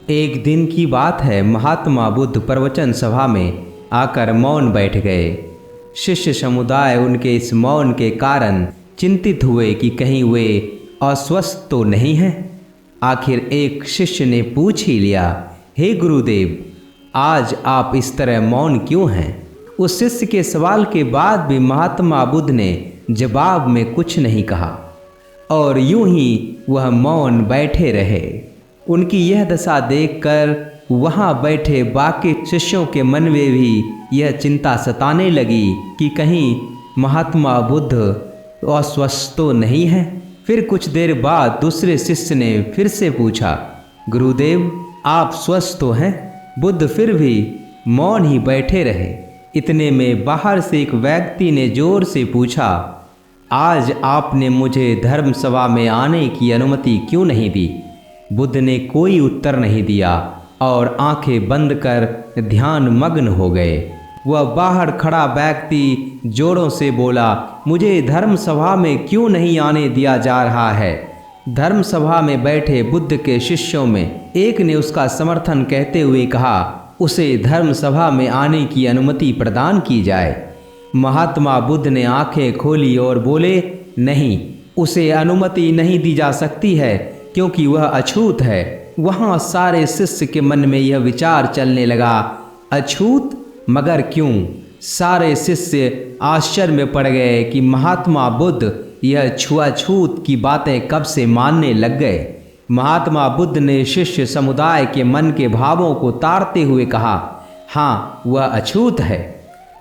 एक दिन की बात है, महात्मा बुद्ध प्रवचन सभा में आकर मौन बैठ गए। शिष्य समुदाय उनके इस मौन के कारण चिंतित हुए कि कहीं वे अस्वस्थ तो नहीं हैं। आखिर एक शिष्य ने पूछ ही लिया, हे गुरुदेव, आज आप इस तरह मौन क्यों हैं? उस शिष्य के सवाल के बाद भी महात्मा बुद्ध ने जवाब में कुछ नहीं कहा और यूं ही वह मौन बैठे रहे। उनकी यह दशा देखकर वहाँ बैठे बाकी शिष्यों के मन में भी यह चिंता सताने लगी कि कहीं महात्मा बुद्ध अस्वस्थ तो नहीं है। फिर कुछ देर बाद दूसरे शिष्य ने फिर से पूछा, गुरुदेव, आप स्वस्थ तो हैं? बुद्ध फिर भी मौन ही बैठे रहे। इतने में बाहर से एक व्यक्ति ने जोर से पूछा, आज आपने मुझे धर्म सभा में आने की अनुमति क्यों नहीं दी? बुद्ध ने कोई उत्तर नहीं दिया और आंखें बंद कर ध्यान मग्न हो गए। वह बाहर खड़ा व्यक्ति जोरों से बोला, मुझे धर्म सभा में क्यों नहीं आने दिया जा रहा है? धर्म सभा में बैठे बुद्ध के शिष्यों में एक ने उसका समर्थन कहते हुए कहा, उसे धर्म सभा में आने की अनुमति प्रदान की जाए। महात्मा बुद्ध ने आंखें खोली और बोले, नहीं, उसे अनुमति नहीं दी जा सकती है क्योंकि वह अछूत है। वहाँ सारे शिष्य के मन में यह विचार चलने लगा, अछूत? मगर क्यों? सारे शिष्य आश्चर्य में पड़ गए कि महात्मा बुद्ध यह छुआछूत की बातें कब से मानने लग गए। महात्मा बुद्ध ने शिष्य समुदाय के मन के भावों को ताड़ते हुए कहा, हाँ, वह अछूत है।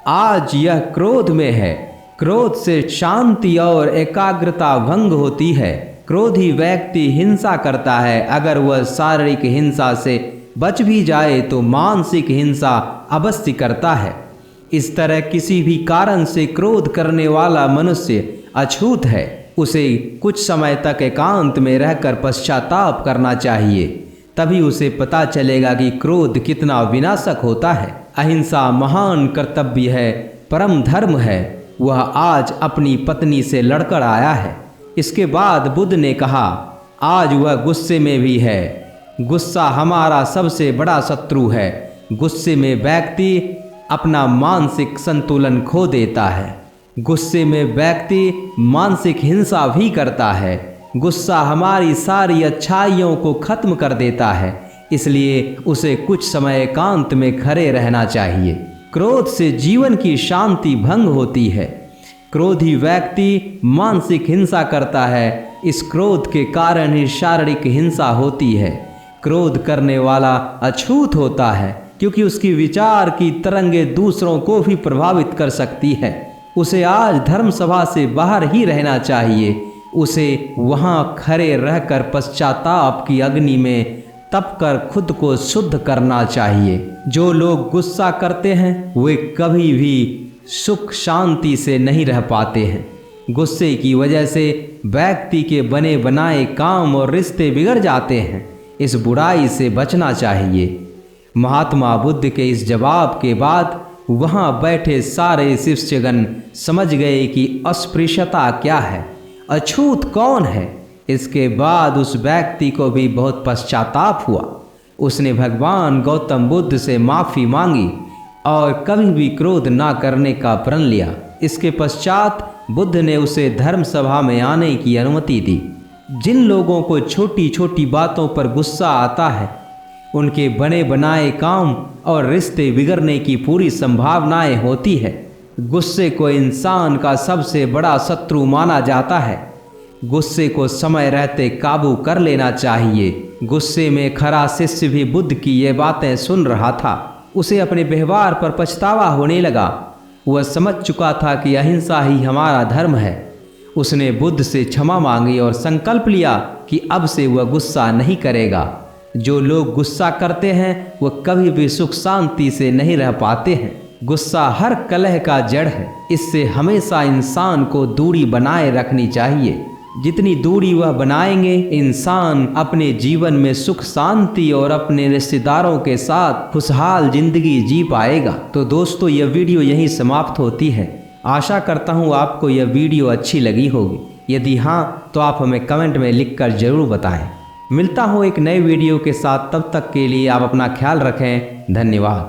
आज यह क्रोध में है। क्रोध से शांति और एकाग्रता भंग होती है। क्रोधी व्यक्ति हिंसा करता है। अगर वह शारीरिक हिंसा से बच भी जाए तो मानसिक हिंसा अवश्य करता है। इस तरह किसी भी कारण से क्रोध करने वाला मनुष्य अछूत है। उसे कुछ समय तक एकांत में रहकर पश्चाताप करना चाहिए, तभी उसे पता चलेगा कि क्रोध कितना विनाशक होता है। अहिंसा महान कर्तव्य है, परम धर्म है। वह आज अपनी पत्नी से लड़कर आया है। इसके बाद बुद्ध ने कहा, आज वह गुस्से में भी है। गुस्सा हमारा सबसे बड़ा शत्रु है। गुस्से में व्यक्ति अपना मानसिक संतुलन खो देता है। गुस्से में व्यक्ति मानसिक हिंसा भी करता है। गुस्सा हमारी सारी अच्छाइयों को खत्म कर देता है। इसलिए उसे कुछ समय एकांत में खड़े रहना चाहिए। क्रोध से जीवन की शांति भंग होती है। क्रोधी व्यक्ति मानसिक हिंसा करता है। इस क्रोध के कारण ही शारीरिक हिंसा होती है। क्रोध करने वाला अछूत होता है क्योंकि उसकी विचार की तरंगें दूसरों को भी प्रभावित कर सकती है। उसे आज धर्म सभा से बाहर ही रहना चाहिए। उसे वहाँ खड़े रहकर पश्चाताप की अग्नि में तप कर खुद को शुद्ध करना चाहिए। जो लोग गुस्सा करते हैं वे कभी भी सुख शांति से नहीं रह पाते हैं। गुस्से की वजह से व्यक्ति के बने बनाए काम और रिश्ते बिगड़ जाते हैं। इस बुराई से बचना चाहिए। महात्मा बुद्ध के इस जवाब के बाद वहाँ बैठे सारे शिष्यगण समझ गए कि अस्पृश्यता क्या है, अछूत कौन है। इसके बाद उस व्यक्ति को भी बहुत पश्चाताप हुआ। उसने भगवान गौतम बुद्ध से माफ़ी मांगी और कभी भी क्रोध ना करने का प्रण लिया। इसके पश्चात बुद्ध ने उसे धर्म सभा में आने की अनुमति दी। जिन लोगों को छोटी छोटी बातों पर गुस्सा आता है, उनके बने बनाए काम और रिश्ते बिगड़ने की पूरी संभावनाएं होती है। गुस्से को इंसान का सबसे बड़ा शत्रु माना जाता है। गुस्से को समय रहते काबू कर लेना चाहिए। गुस्से में खरा शिष्य भी बुद्ध की ये बातें सुन रहा था। उसे अपने व्यवहार पर पछतावा होने लगा। वह समझ चुका था कि अहिंसा ही हमारा धर्म है। उसने बुद्ध से क्षमा मांगी और संकल्प लिया कि अब से वह गुस्सा नहीं करेगा। जो लोग गुस्सा करते हैं वह कभी भी सुख शांति से नहीं रह पाते हैं। गुस्सा हर कलह का जड़ है। इससे हमेशा इंसान को दूरी बनाए रखनी चाहिए। जितनी दूरी वह बनाएंगे, इंसान अपने जीवन में सुख शांति और अपने रिश्तेदारों के साथ खुशहाल जिंदगी जी पाएगा। तो दोस्तों, यह वीडियो यहीं समाप्त होती है। आशा करता हूँ आपको यह वीडियो अच्छी लगी होगी। यदि हाँ, तो आप हमें कमेंट में लिखकर ज़रूर बताएं। मिलता हूँ एक नए वीडियो के साथ, तब तक के लिए आप अपना ख्याल रखें। धन्यवाद।